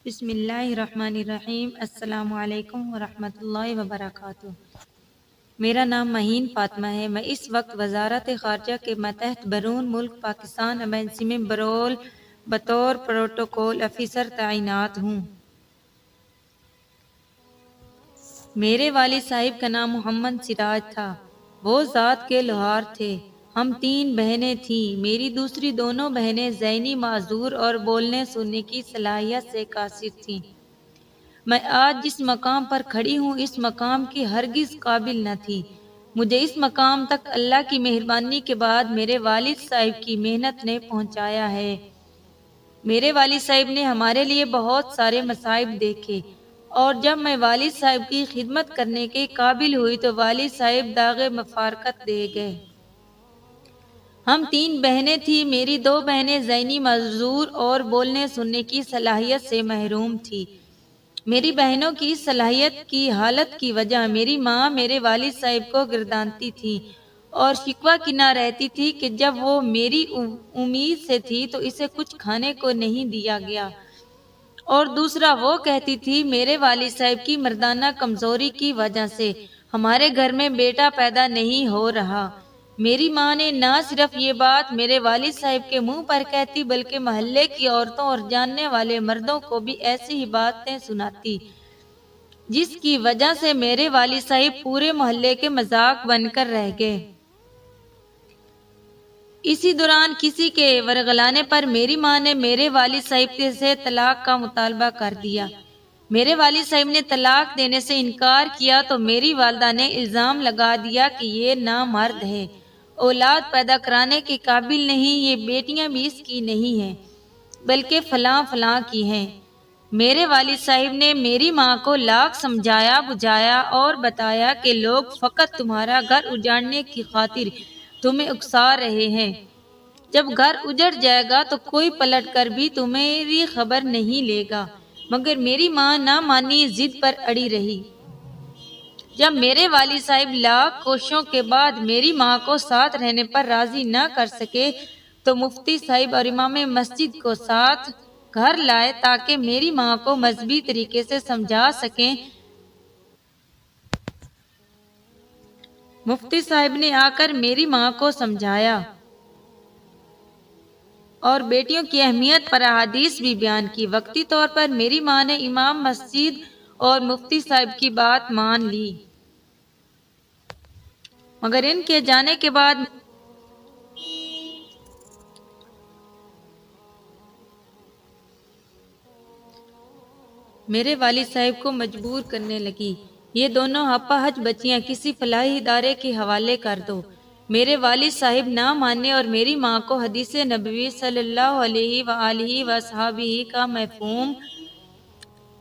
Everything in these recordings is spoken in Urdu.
بسم اللہ الرحمن الرحیم۔ السلام علیکم ورحمۃ اللہ وبرکاتہ۔ میرا نام مہین فاطمہ ہے۔ میں اس وقت وزارت خارجہ کے ماتحت بیرون ملک پاکستان ایمبیسی میں بطور پروٹوکول افیسر تعینات ہوں۔ میرے والد صاحب کا نام محمد سراج تھا۔ وہ ذات کے لوہار تھے۔ ہم 3 بہنیں تھیں۔ میری دوسری دونوں بہنیں ذہنی معذور اور بولنے سننے کی صلاحیت سے قاصر تھیں۔ میں آج جس مقام پر کھڑی ہوں اس مقام کی ہرگز قابل نہ تھی۔ مجھے اس مقام تک اللہ کی مہربانی کے بعد میرے والد صاحب کی محنت نے پہنچایا ہے۔ میرے والد صاحب نے ہمارے لیے بہت سارے مصائب دیکھے اور جب میں والد صاحب کی خدمت کرنے کے قابل ہوئی تو والد صاحب داغ مفارقت دے گئے۔ ہم 3 بہنیں تھیں۔ میری 2 بہنیں ذہنی معذور اور بولنے سننے کی صلاحیت سے محروم تھیں۔ میری بہنوں کی اس صلاحیت کی حالت کی وجہ میری ماں میرے والد صاحب کو گردانتی تھی اور شکوہ کی نہ رہتی تھی کہ جب وہ میری امید سے تھی تو اسے کچھ کھانے کو نہیں دیا گیا، اور دوسرا وہ کہتی تھی میرے والد صاحب کی مردانہ کمزوری کی وجہ سے ہمارے گھر میں بیٹا پیدا نہیں ہو رہا۔ میری ماں نے نہ صرف یہ بات میرے والد صاحب کے منہ پر کہتی بلکہ محلے کی عورتوں اور جاننے والے مردوں کو بھی ایسی ہی باتیں سناتی، جس کی وجہ سے میرے والد صاحب پورے محلے کے مذاق بن کر رہ گئے۔ اسی دوران کسی کے ورغلانے پر میری ماں نے میرے والد صاحب سے طلاق کا مطالبہ کر دیا۔ میرے والد صاحب نے طلاق دینے سے انکار کیا تو میری والدہ نے الزام لگا دیا کہ یہ نامرد ہے، اولاد پیدا کرانے کے قابل نہیں، یہ بیٹیاں بھی اس کی نہیں ہیں بلکہ فلاں فلاں کی ہیں۔ میرے والد صاحب نے میری ماں کو لاکھ سمجھایا بجھایا اور بتایا کہ لوگ فقط تمہارا گھر اجاڑنے کی خاطر تمہیں اکسا رہے ہیں، جب گھر اجڑ جائے گا تو کوئی پلٹ کر بھی تمہاری خبر نہیں لے گا، مگر میری ماں نہ مانی، ضد پر اڑی رہی۔ جب میرے والد صاحب لاکھ کوششوں کے بعد میری ماں کو ساتھ رہنے پر راضی نہ کر سکے تو مفتی صاحب اور امام مسجد کو ساتھ گھر لائے تاکہ میری ماں کو مذہبی طریقے سے سمجھا سکیں۔ مفتی صاحب نے آ کر میری ماں کو سمجھایا اور بیٹیوں کی اہمیت پر احادیث بھی بیان کی۔ وقتی طور پر میری ماں نے امام مسجد اور مفتی صاحب کی بات مان لی، مگر ان کے جانے کے بعد میرے والد صاحب کو مجبور کرنے لگی، یہ دونوں اپاہج بچیاں کسی فلاحی ادارے کے حوالے کر دو۔ میرے والد صاحب نہ ماننے اور میری ماں کو حدیث نبوی صلی اللہ علیہ وآلہ وصحبہ کا مفہوم،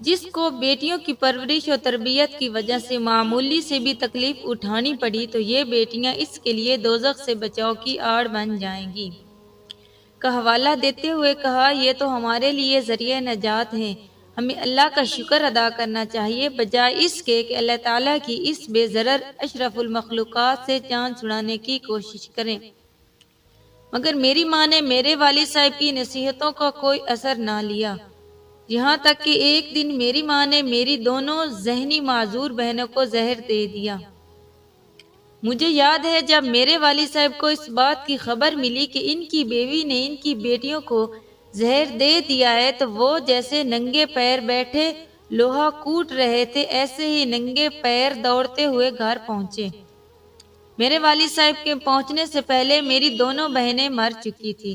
جس کو بیٹیوں کی پرورش اور تربیت کی وجہ سے معمولی سے بھی تکلیف اٹھانی پڑی تو یہ بیٹیاں اس کے لیے دوزخ سے بچاؤ کی آڑ بن جائیں گی، کا حوالہ دیتے ہوئے کہا یہ تو ہمارے لیے ذریعہ نجات ہیں، ہمیں اللہ کا شکر ادا کرنا چاہیے بجائے اس کے کہ اللہ تعالیٰ کی اس بے ضرر اشرف المخلوقات سے جان چھڑانے کی کوشش کریں۔ مگر میری ماں نے میرے والد صاحب کی نصیحتوں کا کوئی اثر نہ لیا، یہاں تک کہ ایک دن میری ماں نے میری دونوں ذہنی معذور بہنوں کو زہر دے دیا۔ مجھے یاد ہے جب میرے والد صاحب کو اس بات کی خبر ملی کہ ان کی بیوی نے ان کی بیٹیوں کو زہر دے دیا ہے تو وہ جیسے ننگے پیر بیٹھے لوہا کوٹ رہے تھے ایسے ہی ننگے پیر دوڑتے ہوئے گھر پہنچے۔ میرے والد صاحب کے پہنچنے سے پہلے میری دونوں بہنیں مر چکی تھی،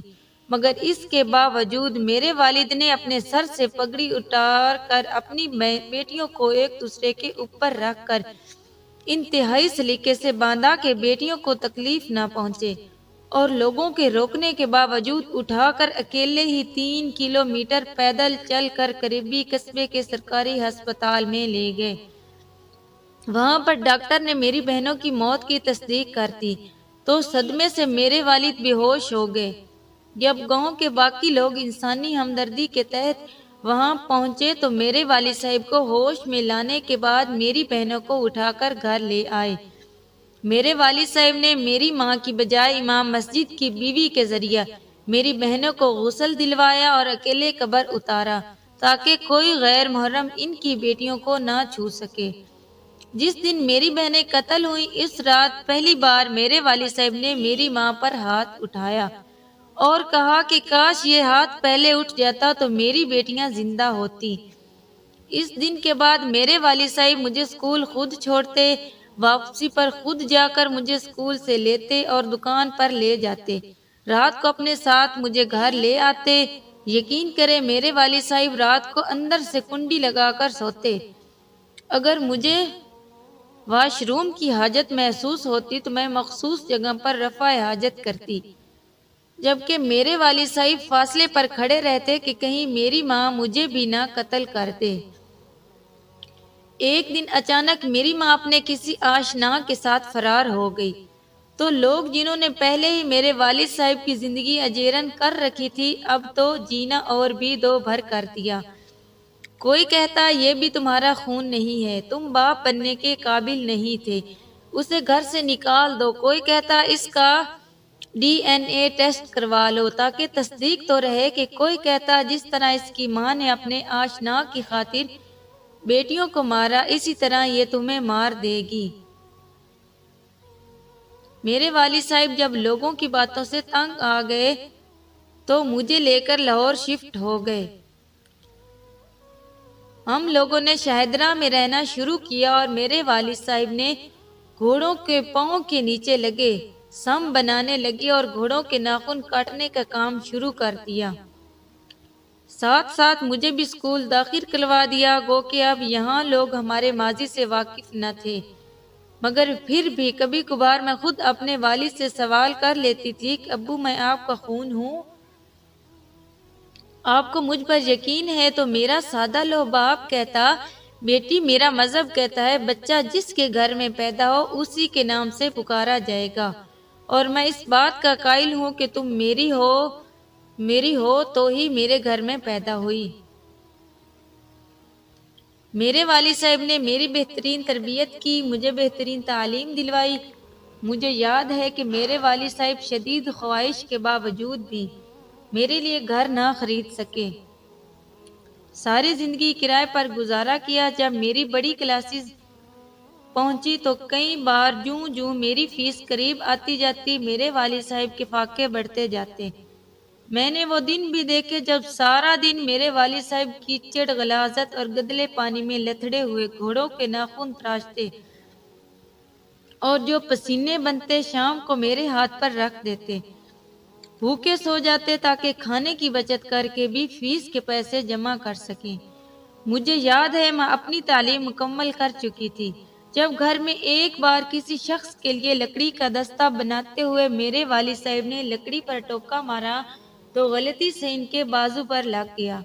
مگر اس کے باوجود میرے والد نے اپنے سر سے پگڑی اتار کر اپنی بیٹیوں کو ایک دوسرے کے اوپر رکھ کر انتہائی سلیقے سے باندھا کہ بیٹیوں کو تکلیف نہ پہنچے، اور لوگوں کے روکنے کے باوجود اٹھا کر اکیلے ہی 3 کلومیٹر پیدل چل کر قریبی قصبے کے سرکاری ہسپتال میں لے گئے۔ وہاں پر ڈاکٹر نے میری بہنوں کی موت کی تصدیق کر دی تو صدمے سے میرے والد بے ہوش ہو گئے۔ جب گاؤں کے باقی لوگ انسانی ہمدردی کے تحت وہاں پہنچے تو میرے والد صاحب کو ہوش میں لانے کے بعد میری بہنوں کو اٹھا کر گھر لے آئے۔ میرے والد صاحب نے میری ماں کی بجائے امام مسجد کی بیوی کے ذریعہ میری بہنوں کو غسل دلوایا اور اکیلے قبر اتارا تاکہ کوئی غیر محرم ان کی بیٹیوں کو نہ چھو سکے۔ جس دن میری بہنیں قتل ہوئیں، اس رات پہلی بار میرے والد صاحب نے میری ماں پر ہاتھ اٹھایا اور کہا کہ کاش یہ ہاتھ پہلے اٹھ جاتا تو میری بیٹیاں زندہ ہوتی۔ اس دن کے بعد میرے والد صاحب مجھے اسکول خود چھوڑتے، واپسی پر خود جا کر مجھے اسکول سے لیتے اور دکان پر لے جاتے، رات کو اپنے ساتھ مجھے گھر لے آتے۔ یقین کرے میرے والد صاحب رات کو اندر سے کنڈی لگا کر سوتے۔ اگر مجھے واش روم کی حاجت محسوس ہوتی تو میں مخصوص جگہ پر رفع حاجت کرتی، جبکہ میرے والد صاحب فاصلے پر کھڑے رہتے کہ کہیں میری ماں مجھے بھی نہ قتل کر دے۔ ایک دن اچانک میری ماں اپنے کسی آشنا کے ساتھ فرار ہو گئی، تو لوگ جنہوں نے پہلے ہی میرے والد صاحب کی زندگی اجیرن کر رکھی تھی، اب تو جینا اور بھی دو بھر کر دیا۔ کوئی کہتا یہ بھی تمہارا خون نہیں ہے، تم باپ بننے کے قابل نہیں تھے، اسے گھر سے نکال دو۔ کوئی کہتا اس کا DNA ٹیسٹ کروا لو تاکہ تصدیق تو رہے کہ کوئی کہتا جس طرح اس کی ماں نے اپنے آشنا کی خاطر بیٹیوں کو مارا، اسی طرح یہ تمہیں مار دے گی۔ میرے والد صاحب جب لوگوں کی باتوں سے تنگ آ گئے تو مجھے لے کر لاہور شفٹ ہو گئے۔ ہم لوگوں نے شاہدرہ میں رہنا شروع کیا اور میرے والد صاحب نے گھوڑوں کے پاؤں کے نیچے لگے سم بنانے لگے اور گھوڑوں کے ناخن کاٹنے کا کام شروع کر دیا۔ ساتھ ساتھ مجھے بھی اسکول داخل کروا دیا، گو کہ اب یہاں لوگ ہمارے ماضی سے واقف نہ تھے، مگر پھر بھی کبھی کبھار میں خود اپنے والد سے سوال کر لیتی تھی کہ ابو میں آپ کا خون ہوں؟ آپ کو مجھ پر یقین ہے؟ تو میرا سادہ لو باپ کہتا بیٹی میرا مذہب کہتا ہے بچہ جس کے گھر میں پیدا ہو اسی کے نام سے پکارا جائے گا، اور میں اس بات کا قائل ہوں کہ تم میری ہو تو ہی میرے گھر میں پیدا ہوئی۔ میرے والد صاحب نے میری بہترین تربیت کی، مجھے بہترین تعلیم دلوائی۔ مجھے یاد ہے کہ میرے والد صاحب شدید خواہش کے باوجود بھی میرے لیے گھر نہ خرید سکے، ساری زندگی کرائے پر گزارا کیا۔ جب میری بڑی کلاسز پہنچی تو کئی بار جوں جوں میری فیس قریب آتی جاتی میرے والد صاحب کے فاقے بڑھتے جاتے۔ میں نے وہ دن بھی دیکھے جب سارا دن میرے والد صاحب کیچڑ، غلاظت اور گدلے پانی میں لتھڑے ہوئے گھوڑوں کے ناخن تراشتے اور جو پسینے بنتے شام کو میرے ہاتھ پر رکھ دیتے۔ بھوکے سو جاتے تاکہ کھانے کی بچت کر کے بھی فیس کے پیسے جمع کر سکیں۔ مجھے یاد ہے میں اپنی تعلیم مکمل کر چکی تھی جب گھر میں ایک بار کسی شخص کے لیے لکڑی کا دستہ بناتے ہوئے میرے والد صاحب نے لکڑی پر ٹوکا مارا تو غلطی سے ان کے بازو پر لگ گیا،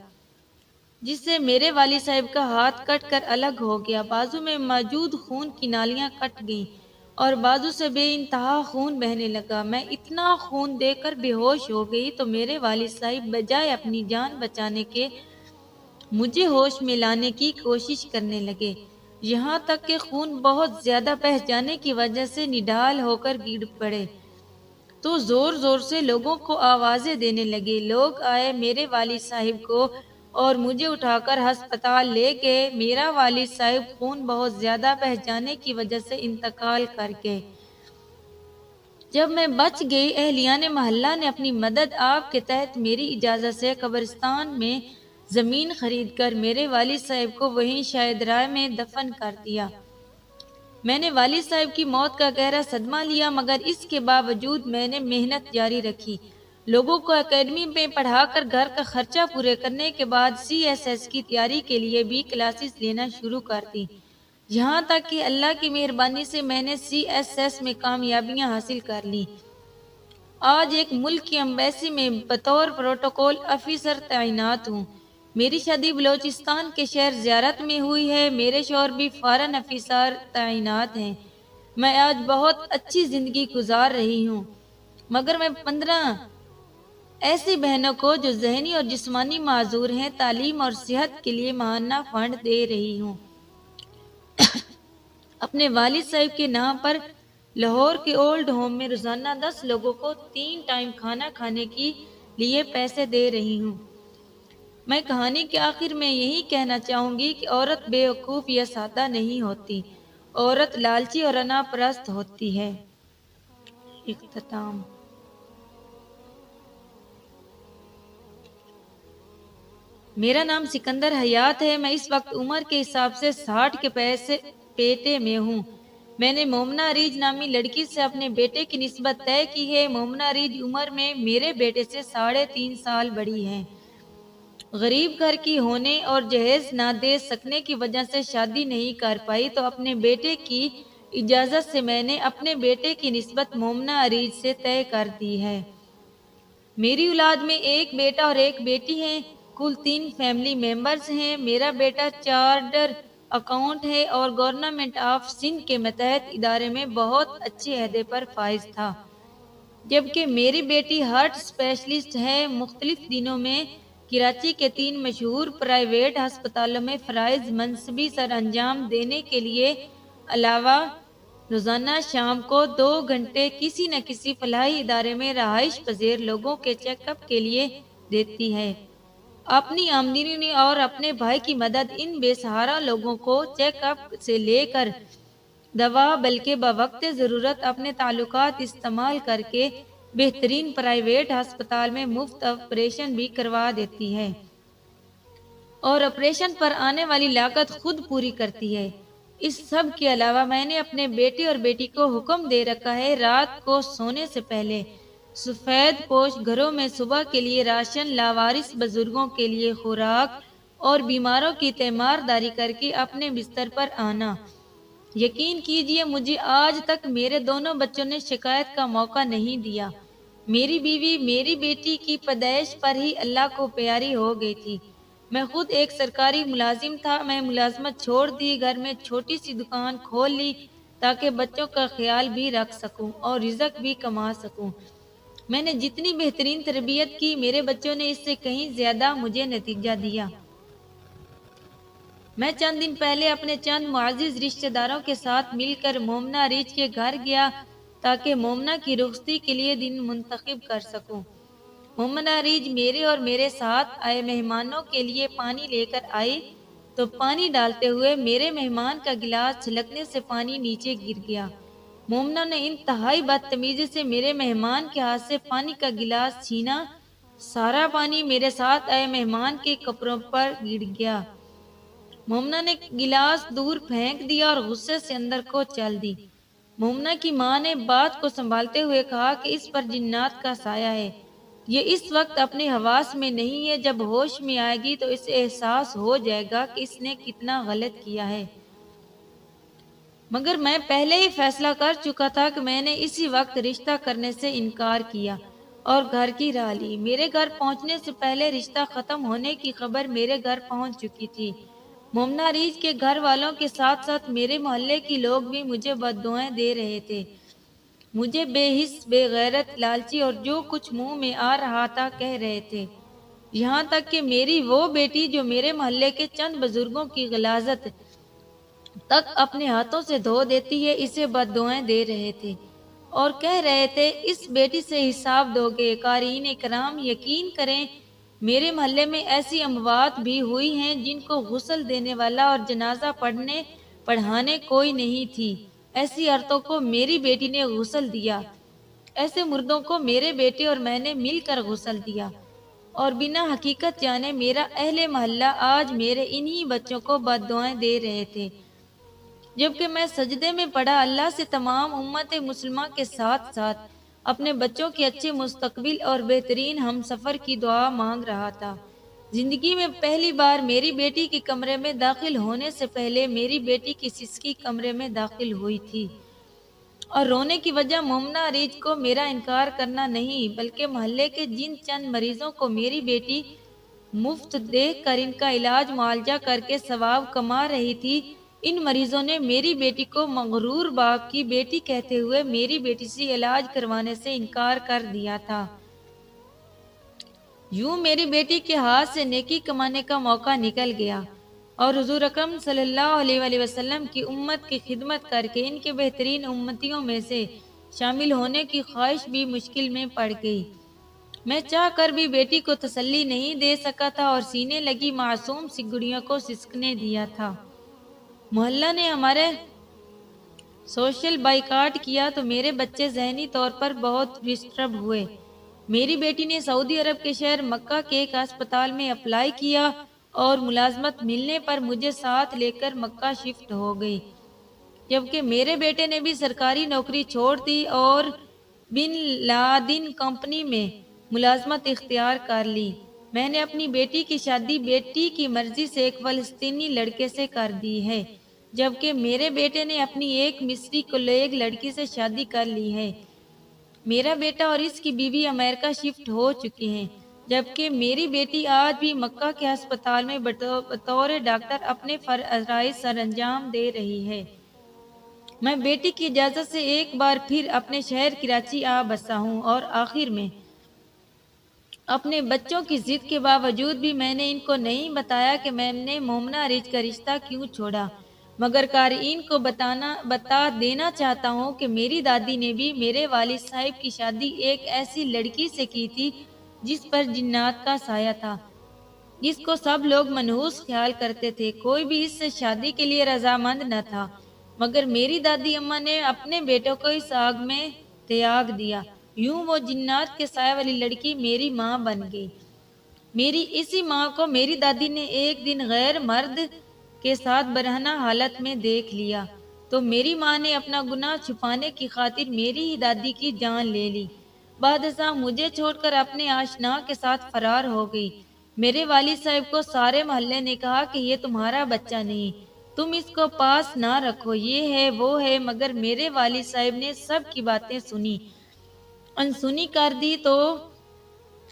جس سے میرے والد صاحب کا ہاتھ کٹ کر الگ ہو گیا۔ بازو میں موجود خون کی نالیاں کٹ گئیں اور بازو سے بے انتہا خون بہنے لگا۔ میں اتنا خون دے کر بے ہوش ہو گئی تو میرے والد صاحب بجائے اپنی جان بچانے کے مجھے ہوش میں لانے کی کوشش کرنے لگے، یہاں تک کہ خون بہت زیادہ بہہ جانے کی وجہ سے نڈال ہو کر گر پڑے تو زور زور سے لوگوں کو آوازیں دینے لگے۔ لوگ آئے میرے والد صاحب کو اور مجھے اٹھا کر ہسپتال لے گئے۔ میرا والد صاحب خون بہت زیادہ بہہ جانے کی وجہ سے انتقال کر گئے۔ جب میں بچ گئی، اہلیان محلہ نے اپنی مدد آپ کے تحت میری اجازت سے قبرستان میں زمین خرید کر میرے والد صاحب کو وہیں شاہدرہ میں دفن کر دیا۔ میں نے والد صاحب کی موت کا گہرا صدمہ لیا، مگر اس کے باوجود میں نے محنت جاری رکھی، لوگوں کو اکیڈمی میں پڑھا کر گھر کا خرچہ پورے کرنے کے بعد CSS کی تیاری کے لیے بھی کلاسز لینا شروع کر دی، یہاں تک کہ اللہ کی مہربانی سے میں نے CSS میں کامیابیاں حاصل کر لیں۔ آج ایک ملک کی ایمبیسی میں بطور پروٹوکول آفیسر تعینات ہوں۔ میری شادی بلوچستان کے شہر زیارت میں ہوئی ہے، میرے شوہر بھی فارن آفیسر تعینات ہیں۔ میں آج بہت اچھی زندگی گزار رہی ہوں، مگر میں 15 ایسی بہنوں کو جو ذہنی اور جسمانی معذور ہیں تعلیم اور صحت کے لیے ماہانہ فنڈ دے رہی ہوں۔ اپنے والد صاحب کے نام پر لاہور کے اولڈ ہوم میں روزانہ 10 لوگوں کو 3 ٹائم کھانا کھانے کے لیے پیسے دے رہی ہوں۔ میں کہانی کے آخر میں یہی کہنا چاہوں گی کہ عورت بے وقوف یا سادہ نہیں ہوتی، عورت لالچی اور انا پرست ہوتی ہے۔ اختتام۔ میرا نام سکندر حیات ہے۔ میں اس وقت عمر کے حساب سے 60 کے پیٹے میں ہوں۔ میں نے مومنہ ریج نامی لڑکی سے اپنے بیٹے کی نسبت طے کی ہے۔ مومنہ ریج عمر میں میرے بیٹے سے 3.5 سال بڑی ہیں۔ غریب گھر کی ہونے اور جہیز نہ دے سکنے کی وجہ سے شادی نہیں کر پائی، تو اپنے بیٹے کی اجازت سے میں نے اپنے بیٹے کی نسبت مومنہ ریج سے طے کر دی ہے۔ میری اولاد میں ایک بیٹا اور ایک بیٹی ہیں۔ کل 3 فیملی ممبرز ہیں۔ میرا بیٹا چارٹر اکاؤنٹ ہے اور گورنمنٹ آف سندھ کے ماتحت ادارے میں بہت اچھے عہدے پر فائز تھا، جبکہ میری بیٹی ہارٹ اسپیشلسٹ ہے۔ مختلف دنوں میں کراچی کے 3 مشہور پرائیویٹ ہسپتالوں میں فرائض منصبی سر انجام دینے کے علاوہ روزانہ شام کو 2 گھنٹے کسی نہ کسی فلاحی ادارے میں رہائش پذیر لوگوں کے چیک اپ کے لیے دیتی ہے۔ اپنی آمدنی اور اپنے بھائی کی مدد ان بے سہارا لوگوں کو چیک اپ سے لے کر دوا بلکہ بوقت ضرورت اپنے تعلقات استعمال کر کے بہترین پرائیویٹ ہسپتال میں مفت آپریشن بھی کروا دیتی ہے اور آپریشن پر آنے والی لاگت خود پوری کرتی ہے۔ اس سب کے علاوہ میں نے اپنے بیٹے اور بیٹی کو حکم دے رکھا ہے رات کو سونے سے پہلے سفید پوش گھروں میں صبح کے لیے راشن، لاوارث بزرگوں کے لیے خوراک اور بیماروں کی تیمارداری کر کے اپنے بستر پر آنا۔ یقین کیجئے مجھے آج تک میرے دونوں بچوں نے شکایت کا موقع نہیں دیا۔ میری بیوی میری بیٹی کی پیدائش پر ہی اللہ کو پیاری ہو گئی تھی۔ میں خود ایک سرکاری ملازم تھا۔ میں ملازمت چھوڑ دی، گھر میں چھوٹی سی دکان کھول لی تاکہ بچوں کا خیال بھی رکھ سکوں اور رزق بھی کما سکوں۔ میں نے جتنی بہترین تربیت کی، میرے بچوں نے اس سے کہیں زیادہ مجھے نتیجہ دیا۔ میں چند دن پہلے اپنے چند معزز رشتہ داروں کے ساتھ مل کر مومنہ ریچ کے گھر گیا تاکہ مومنہ کی رخصتی کے لیے دن منتخب کر سکوں۔ مومنہ ریج میرے اور میرے ساتھ آئے مہمانوں کے لیے پانی لے کر آئی تو پانی ڈالتے ہوئے میرے مہمان کا گلاس چھلکنے سے پانی نیچے گر گیا۔ مومنہ نے انتہائی بدتمیزی سے میرے مہمان کے ہاتھ سے پانی کا گلاس چھینا۔ سارا پانی میرے ساتھ آئے مہمان کے کپڑوں پر گر گیا۔ مومنہ نے گلاس دور پھینک دیا اور غصے سے اندر کو چل دی۔ مومنہ کی ماں نے بات کو سنبھالتے ہوئے کہا کہ اس پر جنات کا سایہ ہے، یہ اس وقت اپنے حواس میں نہیں ہے، جب ہوش میں آئے گی تو اسے احساس ہو جائے گا کہ اس نے کتنا غلط کیا ہے۔ مگر میں پہلے ہی فیصلہ کر چکا تھا کہ میں نے اسی وقت رشتہ کرنے سے انکار کیا اور گھر کی راہ لی۔ میرے گھر پہنچنے سے پہلے رشتہ ختم ہونے کی خبر میرے گھر پہنچ چکی تھی۔ مومنہ ریچ کے گھر والوں کے ساتھ ساتھ میرے محلے کے لوگ بھی مجھے بددعائیں دے رہے تھے، مجھے بے حس، بے غیرت، لالچی اور جو کچھ منہ میں آ رہا تھا کہہ رہے تھے۔ یہاں تک کہ میری وہ بیٹی جو میرے محلے کے چند بزرگوں کی غلاظت تک اپنے ہاتھوں سے دھو دیتی ہے، اسے بددعائیں دے رہے تھے اور کہہ رہے تھے اس بیٹی سے حساب دو گے۔ قارئین کرام، یقین کریں میرے محلے میں ایسی اموات بھی ہوئی ہیں جن کو غسل دینے والا اور جنازہ پڑھانے کوئی نہیں تھی۔ ایسی عورتوں کو میری بیٹی نے غسل دیا، ایسے مردوں کو میرے بیٹے اور میں نے مل کر غسل دیا، اور بنا حقیقت جانے میرا اہل محلہ آج میرے انہی بچوں کو بددعائیں دے رہے تھے، جبکہ میں سجدے میں پڑا اللہ سے تمام امت مسلمہ کے ساتھ ساتھ اپنے بچوں کے اچھے مستقبل اور بہترین ہم سفر کی دعا مانگ رہا تھا۔ زندگی میں پہلی بار میری بیٹی کے کمرے میں داخل ہونے سے پہلے میری بیٹی کی سسکی کمرے میں داخل ہوئی تھی، اور رونے کی وجہ مومنہ ریچ کو میرا انکار کرنا نہیں بلکہ محلے کے جن چند مریضوں کو میری بیٹی مفت دیکھ کر ان کا علاج معالجہ کر کے ثواب کما رہی تھی، ان مریضوں نے میری بیٹی کو مغرور باپ کی بیٹی کہتے ہوئے میری بیٹی سے علاج کروانے سے انکار کر دیا تھا۔ یوں میری بیٹی کے ہاتھ سے نیکی کمانے کا موقع نکل گیا اور حضور اکرم صلی اللہ علیہ وسلم کی امت کی خدمت کر کے ان کے بہترین امتیوں میں سے شامل ہونے کی خواہش بھی مشکل میں پڑ گئی۔ میں چاہ کر بھی بیٹی کو تسلی نہیں دے سکا تھا اور سینے لگی معصوم سی گڑیوں کو سسکنے دیا تھا۔ محلہ نے ہمارے سوشل بائیکاٹ کیا تو میرے بچے ذہنی طور پر بہت ڈسٹرب ہوئے۔ میری بیٹی نے سعودی عرب کے شہر مکہ کے ایک ہسپتال میں اپلائی کیا اور ملازمت ملنے پر مجھے ساتھ لے کر مکہ شفٹ ہو گئی، جبکہ میرے بیٹے نے بھی سرکاری نوکری چھوڑ دی اور بن لادن کمپنی میں ملازمت اختیار کر لی۔ میں نے اپنی بیٹی کی شادی بیٹی کی مرضی سے ایک فلسطینی لڑکے سے کر دی ہے، جبکہ میرے بیٹے نے اپنی ایک مصری کولیگ لڑکی سے شادی کر لی ہے۔ میرا بیٹا اور اس کی بیوی امریکہ شفٹ ہو چکے ہیں، جبکہ میری بیٹی آج بھی مکہ کے ہسپتال میں بطور ڈاکٹر اپنے فرائض سر انجام دے رہی ہے۔ میں بیٹی کی اجازت سے ایک بار پھر اپنے شہر کراچی آ بسا ہوں، اور آخر میں اپنے بچوں کی ضد کے باوجود بھی میں نے ان کو نہیں بتایا کہ میں نے مومنہ ریچھ کا رشتہ کیوں چھوڑا، مگر قارئین کو بتا دینا چاہتا ہوں کہ میری دادی نے بھی میرے والد صاحب کی شادی ایک ایسی لڑکی سے کی تھی جس پر جنات کا سایہ تھا، جس کو سب لوگ منحوس خیال کرتے تھے۔ کوئی بھی اس سے شادی کے لیے رضامند نہ تھا، مگر میری دادی اماں نے اپنے بیٹوں کو اس آگ میں تیاگ دیا۔ یوں وہ جنات کے سایہ والی لڑکی میری ماں بن گئی۔ میری اسی ماں کو میری دادی نے ایک دن غیر مرد کے ساتھ برہنہ حالت میں دیکھ لیا، تو میری ماں نے اپنا گناہ چھپانے کی خاطر میری ہی دادی کی جان لے لی۔ بعد ازاں مجھے چھوڑ کر اپنے آشنا کے ساتھ فرار ہو گئی۔ میرے والد صاحب کو سارے محلے نے کہا کہ یہ تمہارا بچہ نہیں، تم اس کو پاس نہ رکھو، یہ ہے وہ ہے، مگر میرے والد صاحب نے سب کی باتیں سنی انسنی کر دی تو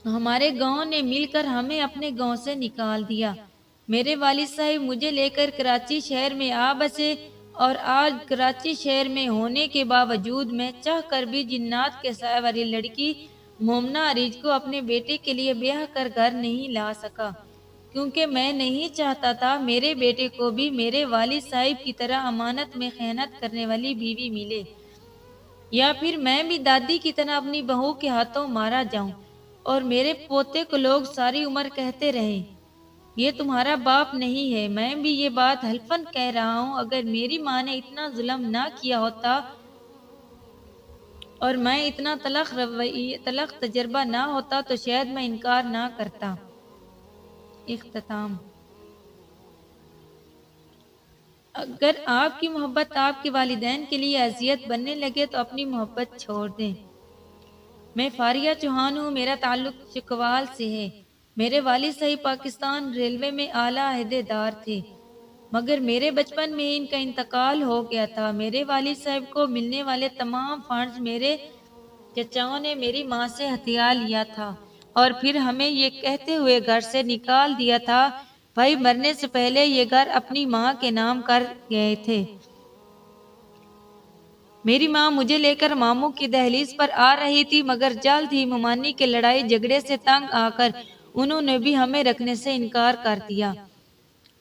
ہمارے گاؤں نے مل کر ہمیں اپنے گاؤں سے نکال دیا۔ میرے والد صاحب مجھے لے کر کراچی شہر میں آ بسے، اور آج کراچی شہر میں ہونے کے باوجود میں چاہ کر بھی جنات کے سایہ والی لڑکی مومنہ عریج کو اپنے بیٹے کے لیے بیاہ کر گھر نہیں لا سکا، کیونکہ میں نہیں چاہتا تھا میرے بیٹے کو بھی میرے والد صاحب کی طرح امانت میں خیانت کرنے والی بیوی ملے، یا پھر میں بھی دادی کی طرح اپنی بہو کے ہاتھوں مارا جاؤں اور میرے پوتے کو لوگ ساری عمر کہتے رہیں یہ تمہارا باپ نہیں ہے۔ میں بھی یہ بات حلفاً کہہ رہا ہوں، اگر میری ماں نے اتنا ظلم نہ کیا ہوتا اور میں اتنا تلخ تجربہ نہ ہوتا تو شاید میں انکار نہ کرتا۔ اختتام۔ اگر آپ کی محبت آپ کے والدین کے لیے اذیت بننے لگے تو اپنی محبت چھوڑ دیں۔ میں فاریہ چوہان ہوں، میرا تعلق چکوال سے ہے۔ میرے والد صاحب پاکستان ریلوے میں اعلیٰ عہدیدار تھے، مگر میرے بچپن میں ان کا انتقال ہو گیا تھا۔ میرے والد صاحب کو ملنے والے تمام فنڈز میرے چچاؤں نے میری ماں سے ہتھیا لیا تھا، اور پھر ہمیں یہ کہتے ہوئے گھر سے نکال دیا تھا، بھائی مرنے سے پہلے یہ گھر اپنی ماں کے نام کر گئے تھے۔ میری ماں مجھے لے کر ماموں کی دہلیز پر آ رہی تھی، مگر جلد ہی ممانی کے لڑائی جھگڑے سے تنگ آ کر انہوں نے بھی ہمیں رکھنے سے انکار کر دیا۔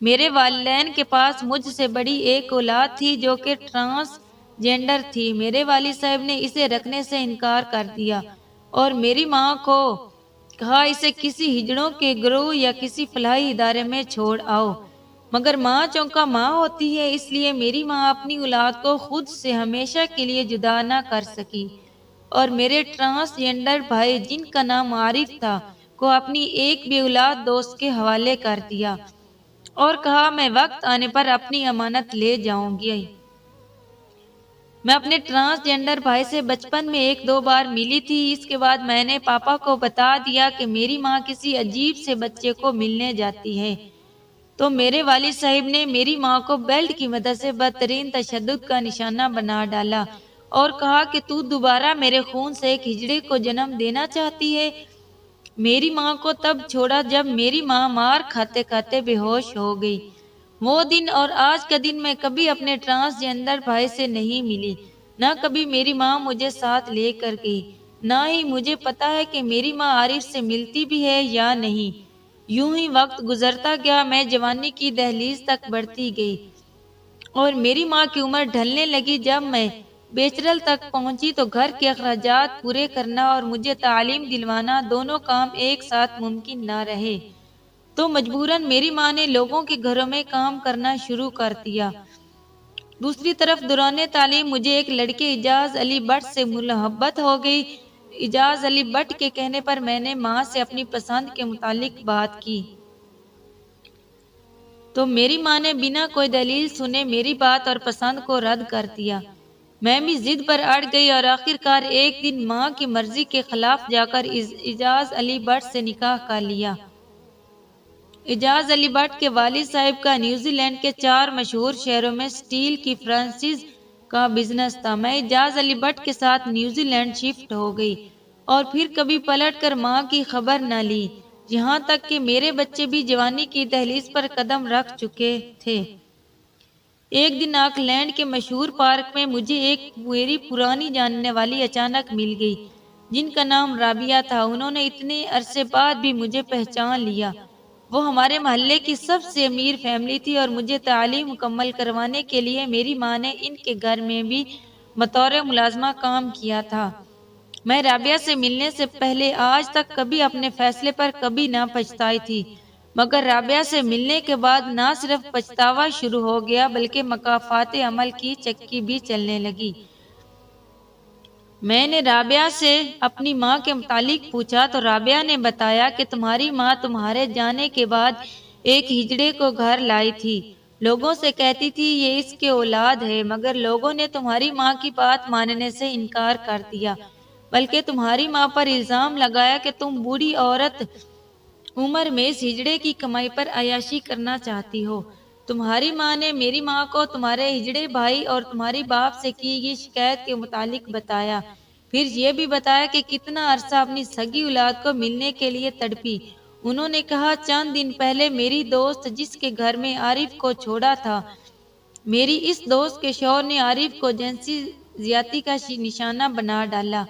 میرے والدین کے پاس مجھ سے بڑی ایک اولاد تھی جو کہ ٹرانس جینڈر تھی۔ میرے والد صاحب نے اسے رکھنے سے انکار کر دیا اور میری ماں کو کہا اسے کسی ہجڑوں کے گروہ یا کسی فلاحی ادارے میں چھوڑ آؤ، مگر ماں چونکہ ماں ہوتی ہے، اس لیے میری ماں اپنی اولاد کو خود سے ہمیشہ کے لیے جدا نہ کر سکی اور میرے ٹرانس جینڈر بھائی جن کا نام عارف تھا کو اپنی ایک بے اولاد دوست کے حوالے کر دیا اور کہا میں وقت آنے پر اپنی امانت لے جاؤں گی۔ میں اپنے ٹرانس جینڈر بھائی سے بچپن میں ایک دو بار ملی تھی، اس کے بعد میں نے پاپا کو بتا دیا کہ میری ماں کسی عجیب سے بچے کو ملنے جاتی ہے، تو میرے والد صاحب نے میری ماں کو بیلٹ کی مدد سے بدترین تشدد کا نشانہ بنا ڈالا اور کہا کہ تو دوبارہ میرے خون سے ایک ہجڑے کو جنم دینا چاہتی ہے۔ میری ماں کو تب چھوڑا جب میری ماں مار کھاتے کھاتے بے ہوش ہو گئی۔ وہ دن اور آج کا دن میں کبھی اپنے ٹرانس جینڈر بھائی سے نہیں ملی، نہ کبھی میری ماں مجھے ساتھ لے کر گئی، نہ ہی مجھے پتا ہے کہ میری ماں عارف سے ملتی بھی ہے یا نہیں۔ یوں ہی وقت گزرتا گیا، میں جوانی کی دہلیز تک بڑھتی گئی اور میری ماں کی عمر ڈھلنے لگی۔ جب میں بیچرل تک پہنچی تو گھر کے اخراجات پورے کرنا اور مجھے تعلیم دلوانا دونوں کام ایک ساتھ ممکن نہ رہے، تو مجبوراً میری ماں نے لوگوں کے گھروں میں کام کرنا شروع کر دیا۔ دوسری طرف دوران تعلیم مجھے ایک لڑکے اعجاز علی بٹ سے محبت ہو گئی۔ اعجاز علی بٹ کے کہنے پر میں نے ماں سے اپنی پسند کے متعلق بات کی تو میری ماں نے بنا کوئی دلیل سنے میری بات اور پسند کو رد کر دیا۔ میں بھی ضد پر اڑ گئی اور آخرکار ایک دن ماں کی مرضی کے خلاف جا کر اعجاز علی بٹ سے نکاح کر لیا۔ اعجاز علی بٹ کے والد صاحب کا نیوزی لینڈ کے 4 مشہور شہروں میں سٹیل کی فرانسز کا بزنس تھا۔ میں اعجاز علی بٹ کے ساتھ نیوزی لینڈ شفٹ ہو گئی اور پھر کبھی پلٹ کر ماں کی خبر نہ لی، یہاں تک کہ میرے بچے بھی جوانی کی دہلیز پر قدم رکھ چکے تھے۔ ایک دن آکلینڈ کے مشہور پارک میں مجھے ایک میری پرانی جاننے والی اچانک مل گئی، جن کا نام رابعہ تھا۔ انہوں نے اتنے عرصے بعد بھی مجھے پہچان لیا۔ وہ ہمارے محلے کی سب سے امیر فیملی تھی اور مجھے تعلیم مکمل کروانے کے لیے میری ماں نے ان کے گھر میں بھی بطور ملازمہ کام کیا تھا۔ میں رابعہ سے ملنے سے پہلے آج تک کبھی اپنے فیصلے پر کبھی نہ پچھتائی تھی، مگر رابعہ سے ملنے کے بعد نہ صرف پچھتاوا شروع ہو گیا بلکہ مکافات عمل کی چکی بھی چلنے لگی۔ میں نے رابعہ سے اپنی ماں کے متعلق پوچھا تو رابعہ نے بتایا کہ تمہاری ماں تمہارے جانے کے بعد ایک ہجڑے کو گھر لائی تھی۔ لوگوں سے کہتی تھی یہ اس کے اولاد ہے، مگر لوگوں نے تمہاری ماں کی بات ماننے سے انکار کر دیا، بلکہ تمہاری ماں پر الزام لگایا کہ تم بوڑھی عورت عمر میں اس ہجڑے کی کمائی پر عیاشی کرنا چاہتی ہو۔ تمہاری ماں نے میری ماں کو تمہارے ہجڑے بھائی اور تمہاری باپ سے کی گئی شکایت کے متعلق بتایا، پھر یہ بھی بتایا کہ کتنا عرصہ اپنی سگی اولاد کو ملنے کے لیے تڑپی۔ انہوں نے کہا چند دن پہلے میری دوست جس کے گھر میں عارف کو چھوڑا تھا، میری اس دوست کے شوہر نے عارف کو جنسی زیادتی کا نشانہ بنا ڈالا۔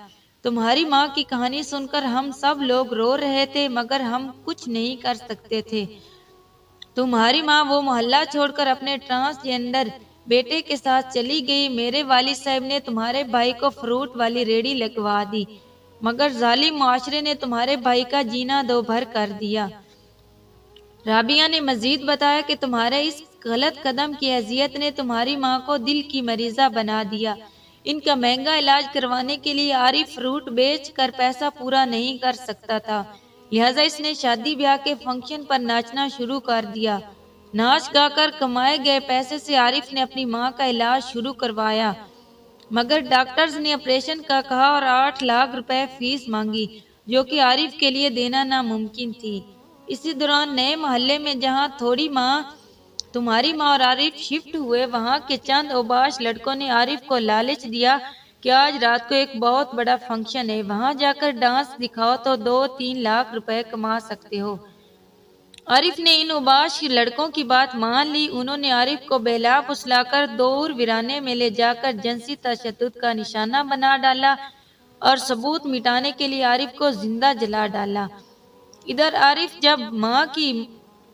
تمہاری ماں کی کہانی سن کر ہم سب لوگ رو رہے تھے مگر ہم کچھ نہیں کر سکتے تھے۔ تمہاری ماں وہ محلہ چھوڑ کر اپنے ٹرانسجینڈر بیٹے کے ساتھ چلی گئی۔ میرے والد صاحب نے تمہارے بھائی کو فروٹ والی ریڑھی لگوا دی، مگر ظالم معاشرے نے تمہارے بھائی کا جینا دوبھر کر دیا۔ رابعہ نے مزید بتایا کہ تمہارے اس غلط قدم کی اذیت نے تمہاری ماں کو دل کی مریضہ بنا دیا۔ ان کا مہنگا علاج کروانے کے لیے عارف فروٹ بیچ کر پیسہ پورا نہیں کر سکتا تھا، لہٰذا اس نے شادی بیاہ کے فنکشن پر ناچنا شروع کر دیا۔ ناچ گا کر کمائے گئے پیسے سے عارف نے اپنی ماں کا علاج شروع کروایا، مگر ڈاکٹرز نے آپریشن کا کہا اور 8 لاکھ روپے فیس مانگی، جو کہ عارف کے لیے دینا ناممکن تھی۔ اسی دوران نئے محلے میں جہاں تمہاری ماں اور عارف شفٹ ہوئے، وہاں کے چند اوباش لڑکوں نے عارف کو لالچ دیا کہ آج رات کو ایک بہت بڑا فنکشن ہے، وہاں جا کر ڈانس دکھاؤ تو 2-3 لاکھ روپے کما سکتے ہو۔ عارف نے ان اوباش لڑکوں کی بات مان لی۔ انہوں نے عارف کو بہلا پھسلا کر دور ویرانے میں لے جا کر جنسی تشدد کا نشانہ بنا ڈالا اور ثبوت مٹانے کے لیے عارف کو زندہ جلا ڈالا۔ ادھر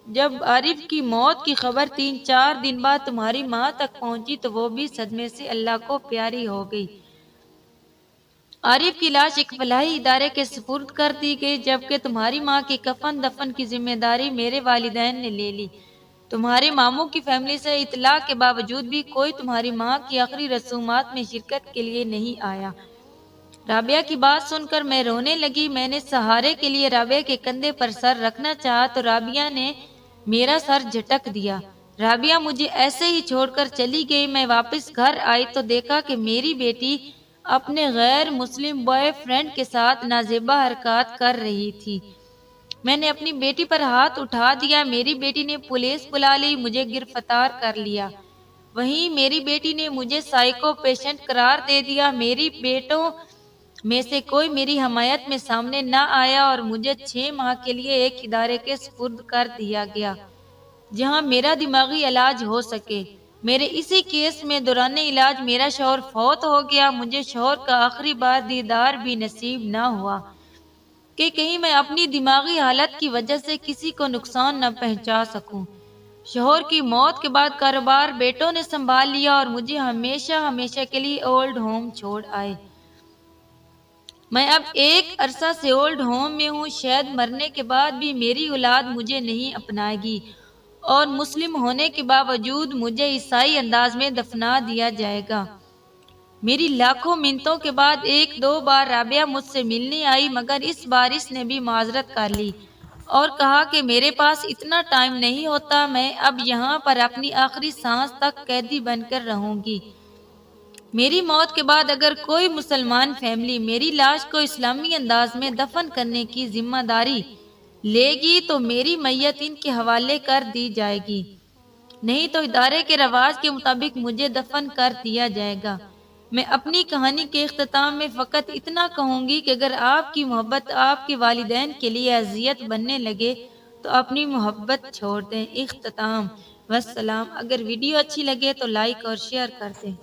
جب عارف کی موت کی خبر 3-4 دن بعد تمہاری ماں تک پہنچی تو وہ بھی صدمے سے اللہ کو پیاری ہو گئی۔ عارف کی لاش ایک فلاحی ادارے کے سپرد کر دی گئی، جبکہ تمہاری ماں کی کفن دفن کی ذمہ داری میرے والدین نے لے لی۔ تمہارے ماموں کی فیملی سے اطلاع کے باوجود بھی کوئی تمہاری ماں کی آخری رسومات میں شرکت کے لیے نہیں آیا۔ رابعہ کی بات سن کر میں رونے لگی۔ میں نے سہارے کے لیے رابعہ کے کندھے پر سر رکھنا چاہا تو رابعہ نے میرا سر جھٹک دیا۔ رابعہ مجھے ایسے ہی چھوڑ کر چلی گئی۔ میں واپس گھر آئی تو دیکھا کہ میری بیٹی اپنے غیر مسلم بوائے فرینڈ کے ساتھ نازیبا حرکات کر رہی تھی۔ میں نے اپنی بیٹی پر ہاتھ اٹھا دیا۔ میری بیٹی نے پولیس بلا لی، مجھے گرفتار کر لیا۔ وہیں میری بیٹی نے مجھے سائیکو پیشنٹ قرار دے دیا۔ میری بیٹوں میں سے کوئی میری حمایت میں سامنے نہ آیا اور مجھے 6 ماہ کے لیے ایک ادارے کے سپرد کر دیا گیا جہاں میرا دماغی علاج ہو سکے۔ میرے اسی کیس میں دوران علاج میرا شوہر فوت ہو گیا۔ مجھے شوہر کا آخری بار دیدار بھی نصیب نہ ہوا کہ کہیں میں اپنی دماغی حالت کی وجہ سے کسی کو نقصان نہ پہنچا سکوں۔ شوہر کی موت کے بعد کاروبار بیٹوں نے سنبھال لیا اور مجھے ہمیشہ کے لیے اولڈ ہوم چھوڑ آئے۔ میں اب ایک عرصہ سے اولڈ ہوم میں ہوں، شاید مرنے کے بعد بھی میری اولاد مجھے نہیں اپنائے گی اور مسلم ہونے کے باوجود مجھے عیسائی انداز میں دفنا دیا جائے گا۔ میری لاکھوں منتوں کے بعد ایک دو بار رابعہ مجھ سے ملنے آئی، مگر اس بار اس نے بھی معذرت کر لی اور کہا کہ میرے پاس اتنا ٹائم نہیں ہوتا، میں اب یہاں پر اپنی آخری سانس تک قیدی بن کر رہوں گی۔ میری موت کے بعد اگر کوئی مسلمان فیملی میری لاش کو اسلامی انداز میں دفن کرنے کی ذمہ داری لے گی تو میری میت ان کے حوالے کر دی جائے گی، نہیں تو ادارے کے رواج کے مطابق مجھے دفن کر دیا جائے گا۔ میں اپنی کہانی کے اختتام میں فقط اتنا کہوں گی کہ اگر آپ کی محبت آپ کے والدین کے لیے اذیت بننے لگے تو اپنی محبت چھوڑ دیں۔ اختتام، والسلام۔ اگر ویڈیو اچھی لگے تو لائک اور شیئر کر دیں۔